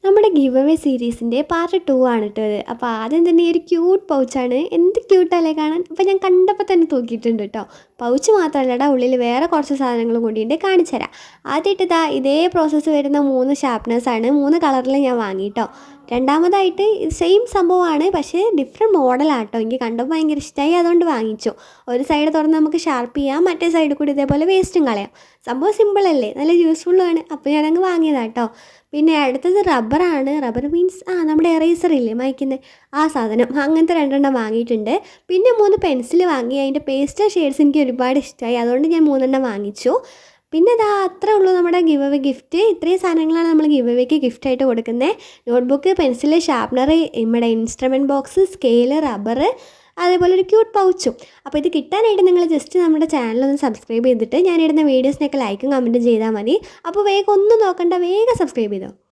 നമ്മുടെ give away സീരീസിൻ്റെ part 2 ആണ് കേട്ടോ ഇത്. അപ്പോൾ ആദ്യം തന്നെ ഈ ഒരു ക്യൂട്ട് പൗച്ചാണ്. എന്ത് ക്യൂട്ടല്ലേ കാണാൻ. അപ്പോൾ ഞാൻ കണ്ടപ്പോൾ തന്നെ തൂക്കിയിട്ടുണ്ട് കേട്ടോ. പൗച്ച് മാത്രമല്ലടാ, ഉള്ളിൽ വേറെ കുറച്ച് സാധനങ്ങളും കൂടിയുണ്ട്, കാണിച്ചു തരാം. ആദ്യമായിട്ട് ഇതേ പ്രോസസ്സ് വരുന്ന 3 ഷാർപ്നേഴ്സാണ് 3 കളറിൽ ഞാൻ വാങ്ങി കേട്ടോ. രണ്ടാമതായിട്ട് സെയിം സംഭവമാണ്, പക്ഷേ ഡിഫറെൻറ്റ് മോഡലാണ് കേട്ടോ. എനിക്ക് കണ്ടപ്പോൾ ഭയങ്കര ഇഷ്ടമായി, അതുകൊണ്ട് വാങ്ങിച്ചു. ഒരു സൈഡ് തുറന്ന് നമുക്ക് ഷാർപ്പ് ചെയ്യാം, മറ്റേ സൈഡിൽ കൂടി ഇതേപോലെ വേസ്റ്റും കളയാം. സംഭവം സിമ്പിളല്ലേ, നല്ല യൂസ്ഫുള്ളുമാണ്. അപ്പോൾ ഞാനങ്ങ് വാങ്ങിയതാണ് കേട്ടോ. പിന്നെ അടുത്തത് റബ്ബറാണ്. റബ്ബർ മീൻസ് നമ്മുടെ എറേസർ ഇല്ലേ മായ്ക്കുന്ന ആ സാധനം, അങ്ങനത്തെ 2 വാങ്ങിയിട്ടുണ്ട്. പിന്നെ 3 പെൻസിൽ വാങ്ങി. അതിൻ്റെ പേസ്റ്റൽ ഷെയ്ഡ്സ് എനിക്ക് ഒരുപാട് ഇഷ്ടമായി, അതുകൊണ്ട് ഞാൻ 3 വാങ്ങിച്ചു. പിന്നെ അത്രേ ഉള്ളൂ നമ്മുടെ ഗിവ് അവേ ഗിഫ്റ്റ്. ഇത്രയും സാധനങ്ങളാണ് നമ്മൾ ഗിവ് അവേക്ക് ഗിഫ്റ്റായിട്ട് കൊടുക്കുന്നത്. നോട്ട്ബുക്ക്, പെൻസിൽ, ഷാർപ്നർ, നമ്മുടെ ഇൻസ്ട്രുമെൻറ്റ് ബോക്സ്, സ്കെയിൽ, റബ്ബർ, അതേപോലെ ഒരു ക്യൂട്ട് പൗച്ചും. അപ്പോൾ ഇത് കിട്ടാനായിട്ട് നിങ്ങൾ ജസ്റ്റ് നമ്മുടെ ചാനലൊന്ന് സബ്സ്ക്രൈബ് ചെയ്തിട്ട് ഞാനിടുന്ന വീഡിയോസിനൊക്കെ ലൈക്കും കമൻറ്റും ചെയ്താൽ മതി. അപ്പോൾ വേഗം ഒന്നും നോക്കണ്ട, വേഗം സബ്സ്ക്രൈബ് ചെയ്തോ.